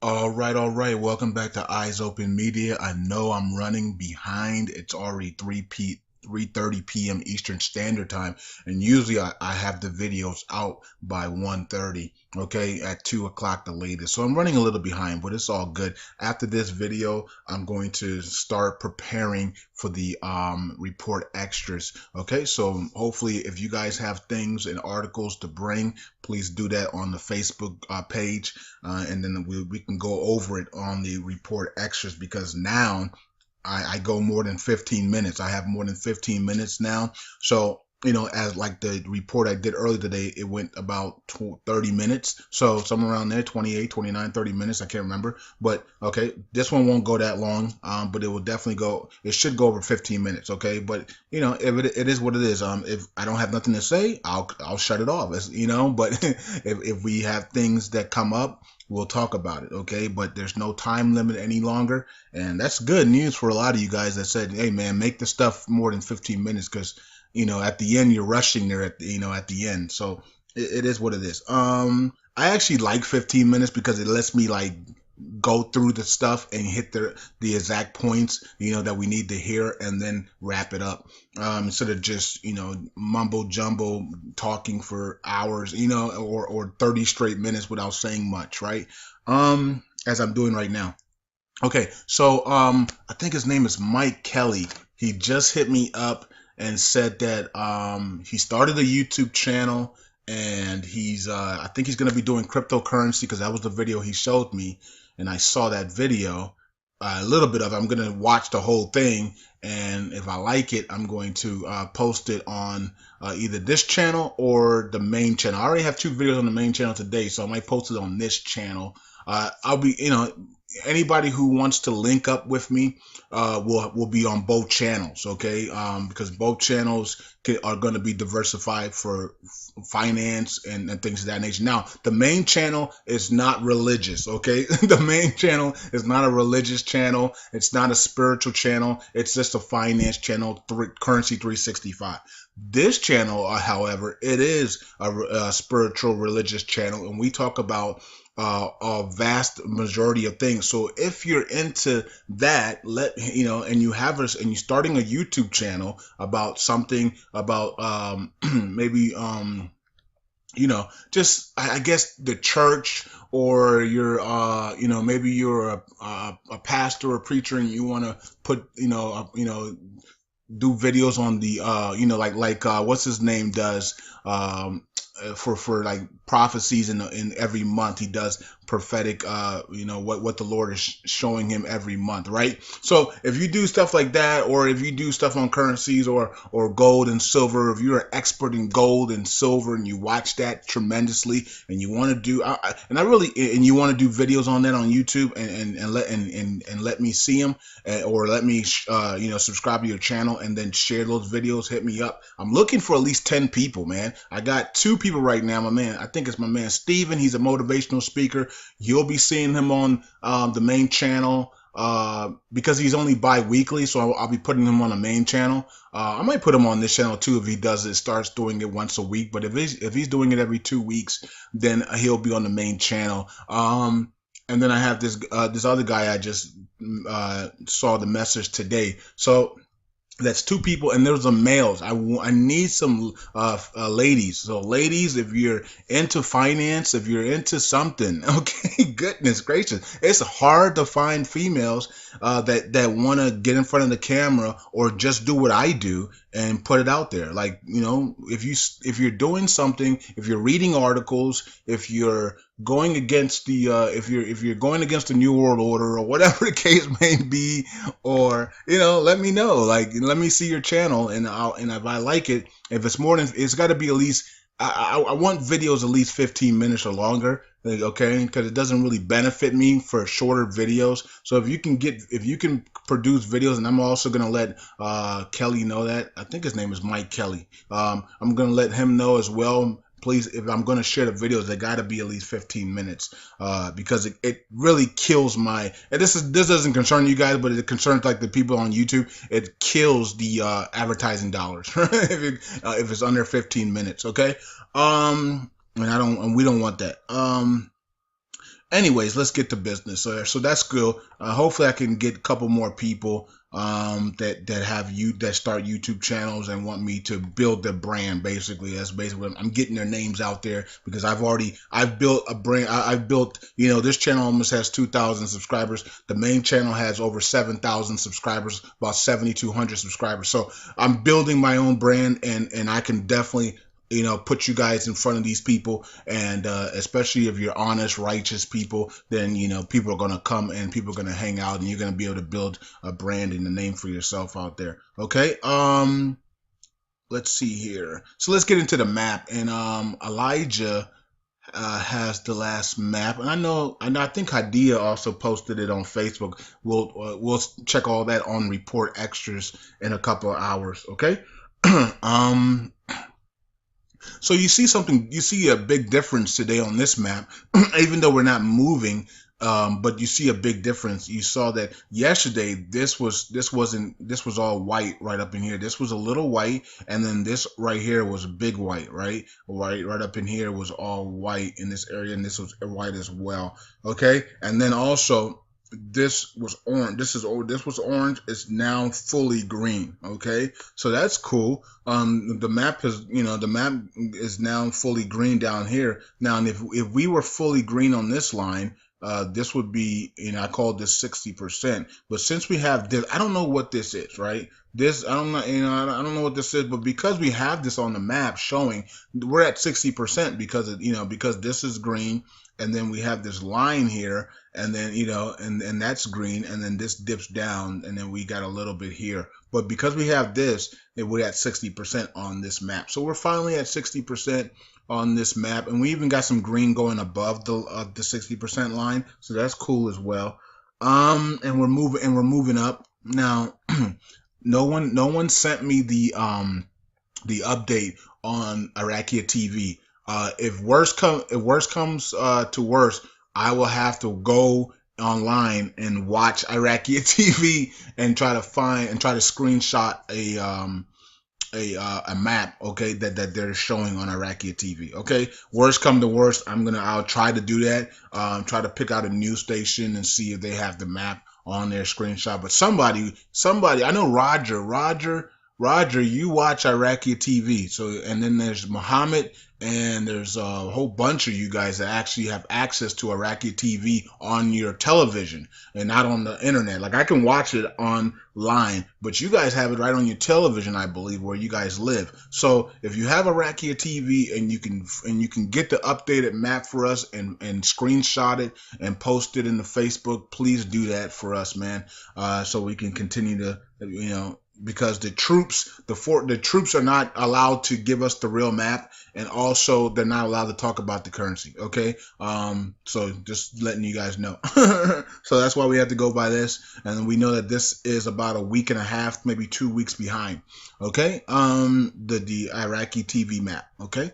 All right. Welcome back to Eyes Open Media. I know I'm running behind. It's already 3:30 p.m. Eastern Standard Time, and usually I have the videos out by 1:30. Okay, at 2 o'clock the latest. So I'm running a little behind, but it's all good. After this video, I'm going to start preparing for the report extras. Okay, so hopefully, if you guys have things and articles to bring, please do that on the Facebook page, and then we can go over it on the report extras, because now I go more than 15 minutes. I have more than 15 minutes now. So, as like the report I did earlier today, it went about 30 minutes. So somewhere around there, 28, 29, 30 minutes. I can't remember. But okay, this one won't go that long. But it will definitely go, it should go over 15 minutes. Okay. But if it is what it is, if I don't have nothing to say, I'll shut it off. But if we have things that come up, we'll talk about it. Okay. But there's no time limit any longer. And that's good news for a lot of you guys that said, "Hey, man, make the stuff more than 15 minutes because, at the end you're rushing there at the end." So it is what it is. I actually like 15 minutes because it lets me like go through the stuff and hit the exact points that we need to hear, and then wrap it up, instead of just mumbo jumbo talking for hours, or 30 straight minutes without saying much, right? As I'm doing right now. Okay, so I think his name is Mike Kelly. He just hit me up and said that he started a YouTube channel, and he's I think he's gonna be doing cryptocurrency, because that was the video he showed me, and I saw that video, a little bit of it. I'm gonna watch the whole thing, and if I like it, I'm going to post it on either this channel or the main channel. I already have two videos on the main channel today, so I might post it on this channel. I'll be, anybody who wants to link up with me will be on both channels, okay? Because both channels are going to be diversified for finance and things of that nature. Now, the main channel is not religious, okay? The main channel is not a religious channel. It's not a spiritual channel. It's just a finance channel, Currency 365. This channel, however, it is a spiritual religious channel, and we talk about a vast majority of things. So if you're into that, and you have us, and you're starting a YouTube channel about something about maybe just I guess the church, or you're maybe you're a pastor or preacher, and you want to put do videos on the what's his name does, for like prophecies in every month. He does prophetic, what the Lord is showing him every month, right? So if you do stuff like that, or if you do stuff on currencies, or gold and silver, if you're an expert in gold and silver and you watch that tremendously, and you want to do and you want to do videos on that on YouTube, and let me see them, or let me subscribe to your channel and then share those videos, hit me up. I'm looking for at least 10 people, man. I got 2 people right now. My man, I think it's my man Steven. He's a motivational speaker. You'll be seeing him on the main channel, because he's only bi-weekly, so I'll be putting him on the main channel. I might put him on this channel too if he starts doing it once a week. But if he's doing it every 2 weeks, then he'll be on the main channel. And then I have this other guy I just saw the message today. So that's 2 people, and there's some males. I need some ladies. So ladies, if you're into finance, if you're into something, okay, goodness gracious, it's hard to find females that want to get in front of the camera, or just do what I do and put it out there. Like, if you're doing something, if you're reading articles, if you're going against the if you're going against the New World Order, or whatever the case may be, or let me know. Like, let me see your channel, and if I like it, if it's more than, it's got to be at least, I want videos at least 15 minutes or longer, like, okay, because it doesn't really benefit me for shorter videos. So if you can produce videos, and I'm also gonna let Kelly know that. I think his name is Mike Kelly. I'm gonna let him know as well. Please, if I'm going to share the videos, they got to be at least 15 minutes, because it really kills and this doesn't concern you guys, but it concerns like the people on YouTube. It kills the advertising dollars if it's under 15 minutes. Okay. And we don't want that. anyways, let's get to business. So that's good. Hopefully, I can get a couple more people that have you that start YouTube channels and want me to build their brand. Basically, that's basically what I'm getting their names out there, because I've built a brand. I've built, this channel almost has 2,000 subscribers. The main channel has over 7,000 subscribers, about 7,200 subscribers. So I'm building my own brand, and I can definitely, put you guys in front of these people, and especially if you're honest, righteous people, then people are gonna come and people are gonna hang out, and you're gonna be able to build a brand and a name for yourself out there. Okay. Let's see here. So let's get into the map, and Elijah has the last map, and I think Hadia also posted it on Facebook. We'll check all that on report extras in a couple of hours. Okay. um So you see a big difference today on this map, even though we're not moving, but you see a big difference. You saw that yesterday this was all white right up in here. This was a little white, and then this right here was a big white, right? Right up in here was all white in this area, and this was white as well. Okay, and then also this was orange. This was orange. It's now fully green. Okay, so that's cool. The map is now fully green down here. Now, and if we were fully green on this line, this would be, I call this 60%. But since we have this, I don't know what this is, right? This, I don't know, I don't know what this is, but because we have this on the map showing, we're at 60% because this is green, and then we have this line here, and then and that's green, and then this dips down, and then we got a little bit here. But because we have this, we're at 60% on this map. So we're finally at 60% on this map, and we even got some green going above the 60% line, so that's cool as well. And we're moving up now. No one sent me the update on Iraqi TV. If worst comes to worst, I will have to go online and watch Iraqi TV and try to screenshot a map, okay, that they're showing on Iraqi TV. Okay, worst come to worst, I'll try to do that. Try to pick out a news station and see if they have the map on their screenshot. But somebody, I know Roger, you watch Iraqi TV. So, and then there's Muhammad, and there's a whole bunch of you guys that actually have access to Iraqi TV on your television and not on the internet. Like, I can watch it online, but you guys have it right on your television, I believe, where you guys live. So if you have Iraqi TV and you can get the updated map for us and screenshot it and post it in the Facebook, please do that for us, man. So we can continue to, because the troops are not allowed to give us the real map, and also they're not allowed to talk about the currency. Okay, so just letting you guys know. So that's why we have to go by this, and we know that this is about a week and a half, maybe 2 weeks behind. Okay, the Iraqi TV map. Okay,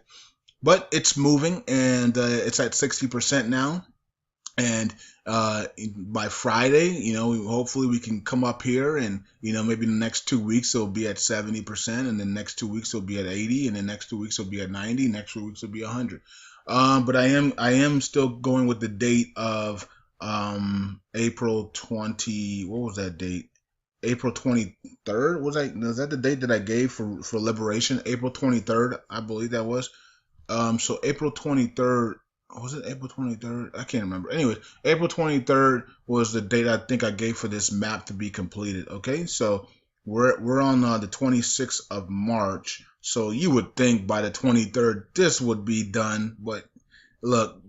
but it's moving, and it's at 60% now. And by Friday, hopefully we can come up here, and maybe in the next 2 weeks it'll be at 70%, and the next 2 weeks it'll be at 80, and the next 2 weeks it'll be at 90, next 2 weeks it'll be 100. But I am still going with the date of April 20. What was that date? April 23rd. Was that the date that I gave for liberation? April 23rd, I believe that was. So April 23rd. Was it April 23rd? I can't remember. Anyway, April 23rd was the date I think I gave for this map to be completed. Okay, so we're on the 26th of March. So you would think by the 23rd this would be done, but look,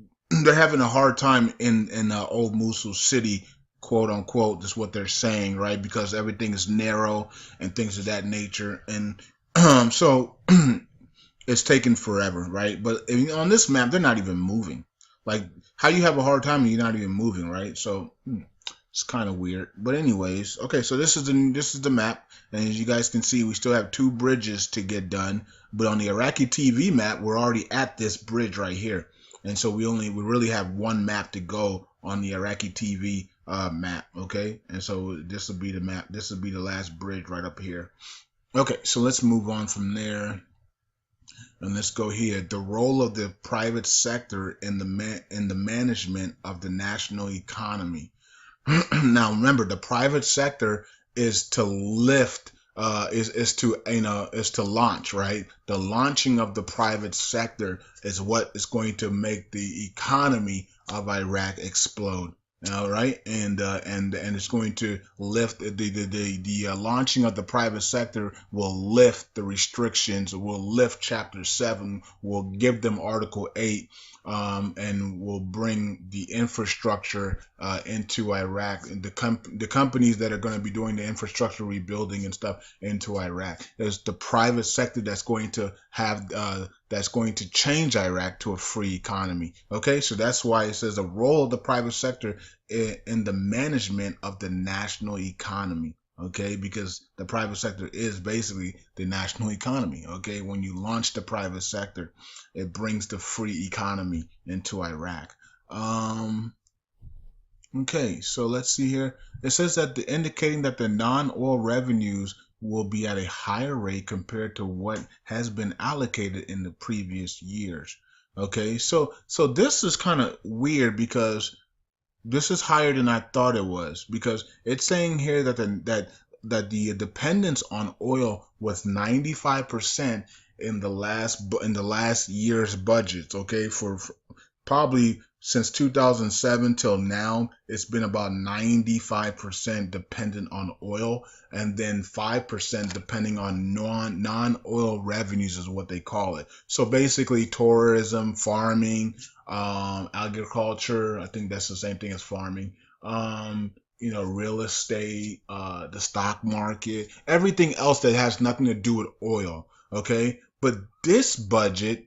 they're having a hard time in old Mosul city, quote unquote. That's what they're saying, right? Because everything is narrow and things of that nature, and so. It's taken forever, right? But on this map, they're not even moving. Like, how you have a hard time and you're not even moving, right? So it's kind of weird. But anyways, okay. So this is the map, and as you guys can see, we still have 2 bridges to get done. But on the Iraqi TV map, we're already at this bridge right here, and so we really have 1 map to go on the Iraqi TV map. Okay, and so this will be the map. This will be the last bridge right up here. Okay, so let's move on from there. And let's go here. The role of the private sector in the management of the national economy. Now remember, the private sector is to lift, is to is to launch, right? The launching of the private sector is what is going to make the economy of Iraq explode. All right, and it's going to lift the launching of the private sector will lift the restrictions, will lift Chapter 7, will give them Article 8, and will bring the infrastructure into Iraq, and the companies that are going to be doing the infrastructure rebuilding and stuff into Iraq. There's the private sector that's going to have that's going to change Iraq to a free economy. Okay, so that's why it says the role of the private sector in the management of the national economy. Okay, because the private sector is basically the national economy. Okay, when you launch the private sector, it brings the free economy into Iraq. Okay, so let's see here. It says that indicating that the non-oil revenues will be at a higher rate compared to what has been allocated in the previous years. Okay, so this is kind of weird because this is higher than I thought it was, because it's saying here that the dependence on oil was 95% in the last year's budgets. Okay, for probably since 2007 till now, it's been about 95% dependent on oil, and then 5% depending on non-oil revenues is what they call it. So basically tourism, farming, agriculture, I think that's the same thing as farming, real estate, the stock market, everything else that has nothing to do with oil. Okay, but this budget,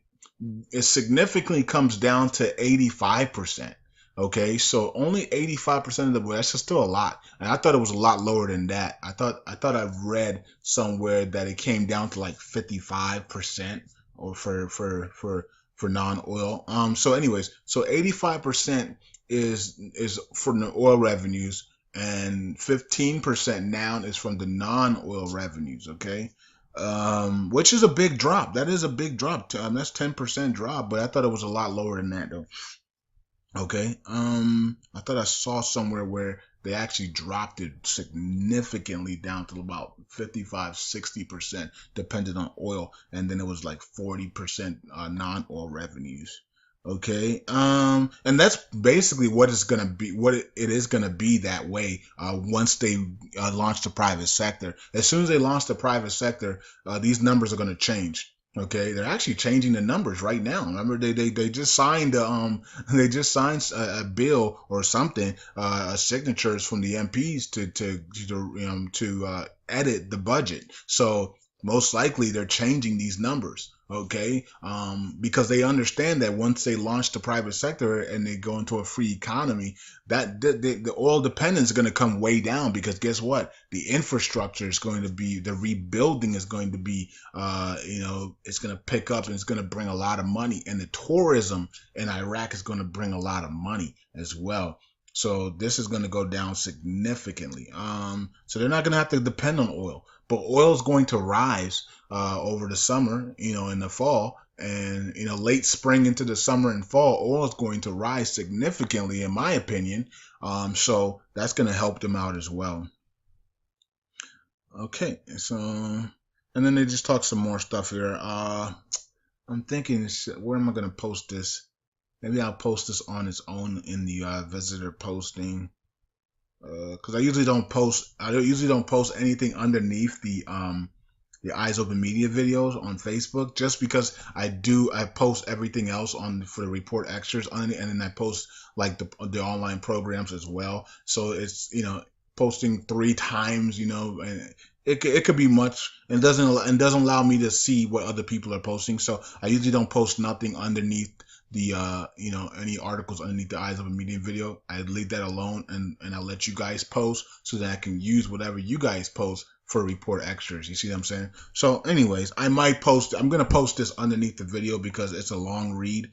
it significantly comes down to 85%. Okay, so only 85% of the, that's just still a lot. And I thought it was a lot lower than that. I thought I've read somewhere that it came down to like 55% or for non-oil. So anyways, so 85% is from the oil revenues, and 15% now is from the non-oil revenues. Okay, which is a big drop. That is a big drop. That's 10% drop, but I thought it was a lot lower than that though. Okay, I thought I saw somewhere where they actually dropped it significantly down to about 55-60% dependent on oil, and then it was like 40% non-oil revenues. Okay, and that's basically what it's gonna be. What it is gonna be that way once they launch the private sector. As soon as they launch the private sector, these numbers are gonna change. Okay, they're actually changing the numbers right now. Remember, they just signed they just signed a bill or something, signatures from the MPs to edit the budget. So most likely they're changing these numbers. Okay, because they understand that once they launch the private sector and they go into a free economy, that the oil dependence is going to come way down, because guess what? The infrastructure is going to be, the rebuilding is going to be, it's going to pick up, and it's going to bring a lot of money, and the tourism in Iraq is going to bring a lot of money as well. So this is going to go down significantly. So they're not going to have to depend on oil, but oil is going to rise over the summer, in the fall, and late spring into the summer and fall. Oil is going to rise significantly, in my opinion. So that's going to help them out as well. Okay, so, and then they just talk some more stuff here. I'm thinking, where am I going to post this? Maybe I'll post this on its own in the visitor posting, because I usually don't post anything underneath the Eyes Open Media videos on Facebook, just because I post everything else for the report extras on it, and then I post like the online programs as well. So it's posting 3 times, and it could be much, and doesn't allow me to see what other people are posting. So I usually don't post nothing underneath the any articles underneath the Eyes Open Media video. I leave that alone, and I let you guys post so that I can use whatever you guys post for report extras. You see what I'm saying? So anyways, I'm gonna post this underneath the video because it's a long read,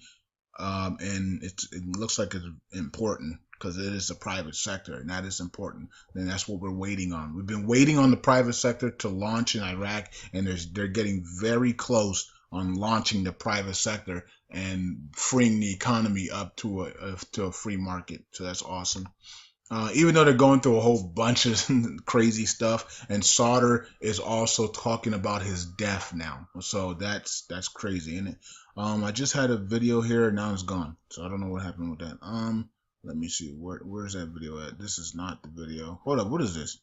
and it looks like it's important, because it is a private sector, and that is important. And that's what we're waiting on. We've been waiting on the private sector to launch in Iraq, and they're getting very close on launching the private sector and freeing the economy up to a free market. So that's awesome. Even though they're going through a whole bunch of crazy stuff, and Sauter is also talking about his death now, so that's crazy, isn't it? I just had a video here, now it's gone, so I don't know what happened with that. Let me see, where's that video at? This is not the video. Hold up, what is this?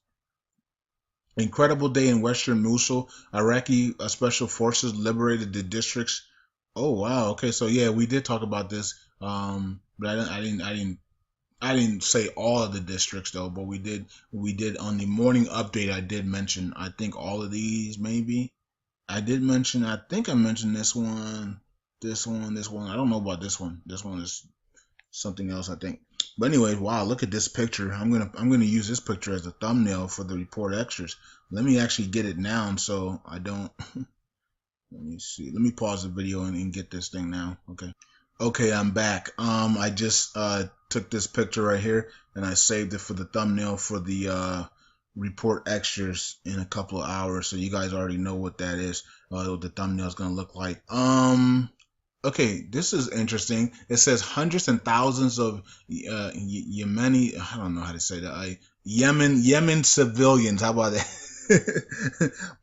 Incredible day in Western Mosul. Iraqi special forces liberated the districts. Oh wow, okay, so yeah, we did talk about this, but I didn't say all of the districts though, but we did on the morning update. I did mention, I think, all of these maybe. I did mention, I think I mentioned this one, this one, this one. I don't know about this one. This one is something else, I think. But anyways, wow, look at this picture. I'm gonna use this picture as a thumbnail for the report extras. Let me actually get it now so I don't let me see. Let me pause the video and get this thing now. Okay, I'm back. I just took this picture right here and I saved it for the thumbnail for the report extras in a couple of hours, so you guys already know what that is, what the thumbnail is gonna look like. Okay, this is interesting. It says hundreds and thousands of Yemeni, I don't know how to say that, Yemen civilians, how about that?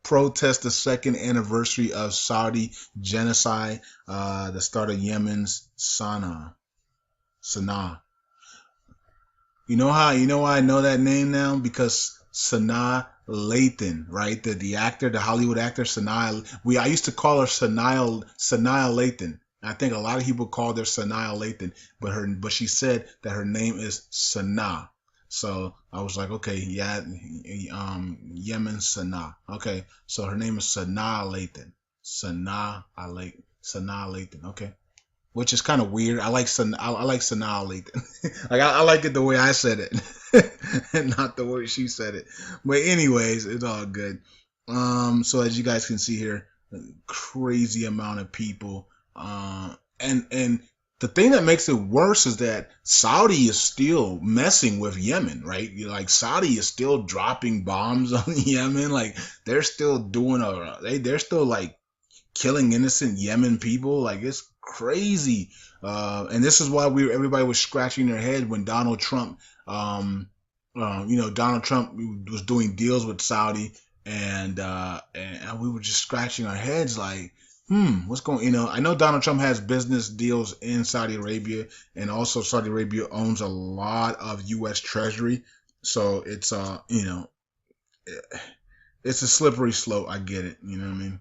Protest the second anniversary of Saudi genocide, the start of Yemen's Sana'a. You know why I know that name now? Because Sanaa Lathan, right? The actor, the Hollywood actor Sanaa. I used to call her Sanaa Lathan. I think a lot of people called her Sanaa Lathan, but she said that her name is Sanaa. So I was like, okay, yeah, Yemen Sanaa. Okay, so her name is Sanaa Lathan. Sanaa Lathan. Okay, which is kind of weird. I like Sanaa Lathan. Like I like it the way I said it, and not the way she said it. But anyways, it's all good. So as you guys can see here, crazy amount of people. And the thing that makes it worse is that Saudi is still messing with Yemen, right? Like Saudi is still dropping bombs on Yemen. Like they're still they're still like killing innocent Yemen people. Like it's crazy. And this is why everybody was scratching their head when Donald Trump, Donald Trump was doing deals with Saudi, and we were just scratching our heads like, what's going, I know Donald Trump has business deals in Saudi Arabia, and also Saudi Arabia owns a lot of U.S. Treasury. So it's, it's a slippery slope. I get it. You know what I mean?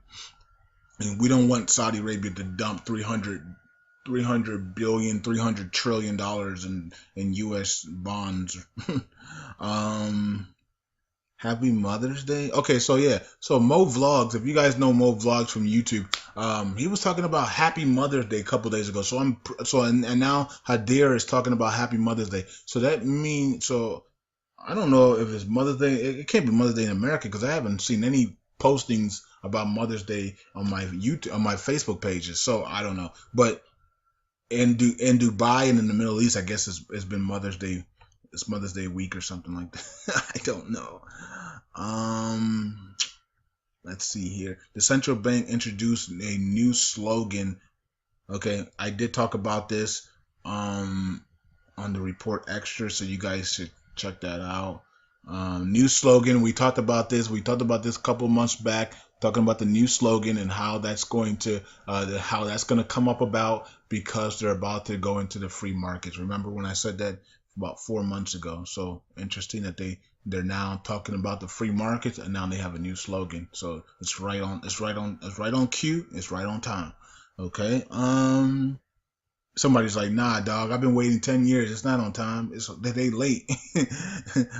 And we don't want Saudi Arabia to dump 300 billion, $300 trillion in U.S. bonds. Happy Mother's Day. Okay, so yeah, so Mo Vlogs. If you guys know Mo Vlogs from YouTube, he was talking about Happy Mother's Day a couple days ago. And now Hadir is talking about Happy Mother's Day. So that means, so I don't know if it's Mother's Day. It can't be Mother's Day in America because I haven't seen any postings about Mother's Day on my Facebook pages. So I don't know, but in Dubai and in the Middle East, I guess it's been Mother's Day. It's Mother's Day week or something like that. I don't know. Let's see here. The central bank introduced a new slogan. Okay, I did talk about this on the report extra, so you guys should check that out. New slogan. We talked about this. We talked about this a couple months back, talking about the new slogan and how that's going to come up about because they're about to go into the free markets. Remember when I said that about 4 months ago? So interesting that they're now talking about the free markets, and now they have a new slogan. So it's right on cue. It's right on time. Okay. Somebody's like, nah, dog, I've been waiting 10 years. It's not on time. They late.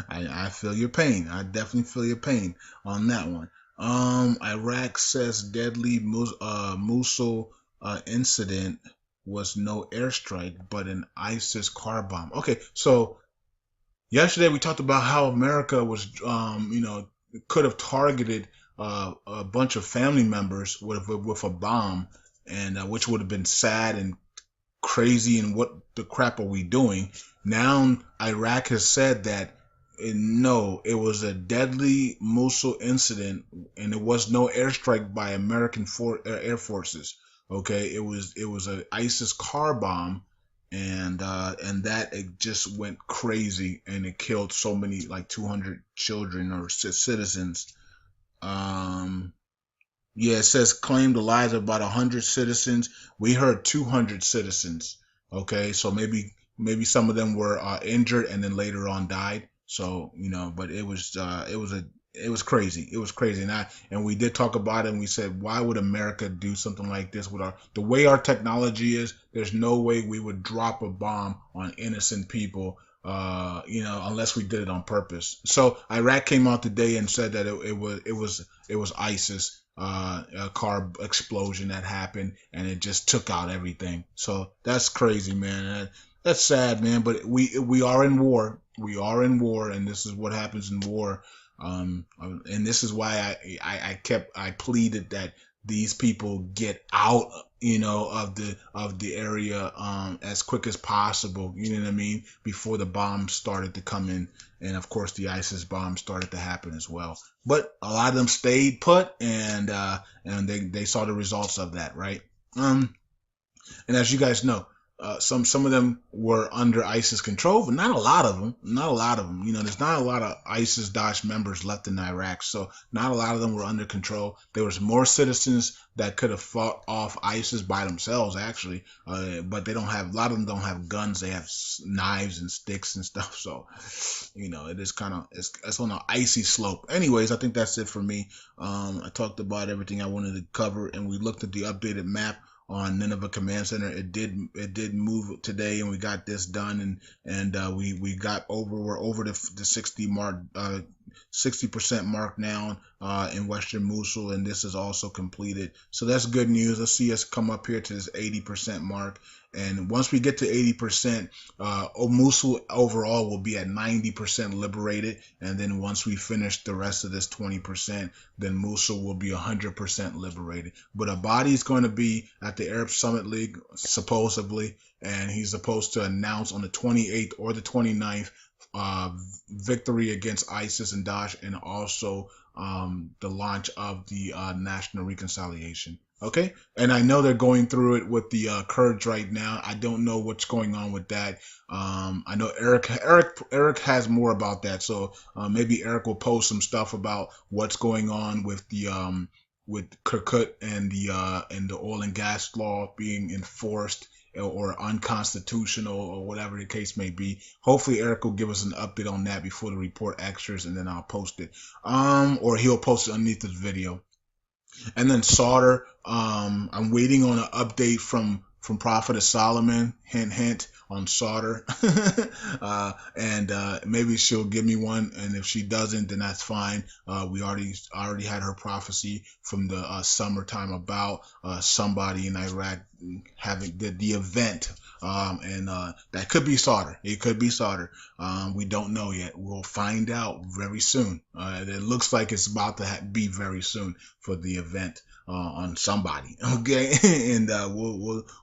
I feel your pain. I definitely feel your pain on that one. Iraq says deadly Mosul incident was no airstrike, but an ISIS car bomb. Okay, so yesterday we talked about how America was, could have targeted a bunch of family members with a bomb, and which would have been sad and crazy. And what the crap are we doing? Now Iraq has said that No, it was a deadly Mosul incident, and it was no airstrike by American air forces. Okay, it was a ISIS car bomb, and that it just went crazy, and it killed so many, like 200 children or citizens. Um, yeah, it says claimed the lives of about 100 citizens. We heard 200 citizens. Okay, so maybe some of them were injured and then later on died. So but it was crazy. It was crazy, and we did talk about it, and we said, why would America do something like this with the way our technology is? There's no way we would drop a bomb on innocent people. Unless we did it on purpose. So Iraq came out today and said that it was ISIS, a car explosion that happened, and it just took out everything. So that's crazy, man. That's sad, man. But we are in war. We are in war, and this is what happens in war. And this is why I pleaded that these people get out, of the area as quick as possible. You know what I mean? Before the bombs started to come in, and of course the ISIS bombs started to happen as well. But a lot of them stayed put, and they saw the results of that, right? And as you guys know, some of them were under ISIS control, but not a lot of them. Not a lot of them. There's not a lot of ISIS Daesh members left in Iraq, so not a lot of them were under control. There was more citizens that could have fought off ISIS by themselves, actually, but they don't have. A lot of them don't have guns. They have knives and sticks and stuff. So, it is kind of it's on an icy slope. Anyways, I think that's it for me. I talked about everything I wanted to cover, and we looked at the updated map on Nineveh Command Center. It did move today, and we got this done, and we're over the 60 mark, 60% mark now in Western Mosul, and this is also completed. So that's good news. Let's see us come up here to this 80% mark. And once we get to 80%, Mosul overall will be at 90% liberated. And then once we finish the rest of this 20%, then Mosul will be 100% liberated. But Abadi is going to be at the Arab Summit League, supposedly, and he's supposed to announce on the 28th or the 29th victory against ISIS and Daesh, and also the launch of the National Reconciliation. Okay, and I know they're going through it with the Kurds right now. I don't know what's going on with that. I know Eric has more about that, so maybe Eric will post some stuff about what's going on with the with Kirkuk and the oil and gas law being enforced or unconstitutional or whatever the case may be. Hopefully Eric will give us an update on that before the report extras, and then I'll post it. Or he'll post it underneath this video. And then Sauter, I'm waiting on an update from Prophet of Solomon, hint hint, on Sauter. And maybe she'll give me one, and if she doesn't, then that's fine. We already had her prophecy from the summertime about somebody in Iraq having the event. And that could be Sauter. It could be Sauter. We don't know yet. We'll find out very soon. It looks like it's about to be very soon for the event on somebody. Okay, and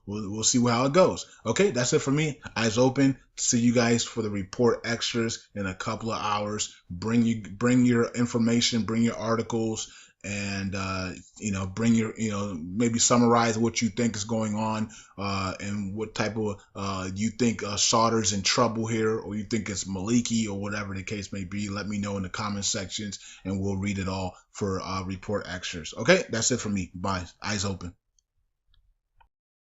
we'll see how it goes. Okay, that's it for me. Eyes open. See you guys for the report extras in a couple of hours. Bring your information. Bring your articles. And bring your maybe summarize what you think is going on, and what type of you think Sauter's in trouble here, or you think it's Maliki, or whatever the case may be. Let me know in the comment sections, and we'll read it all for report extras. Okay, that's it for me. Bye. Eyes open.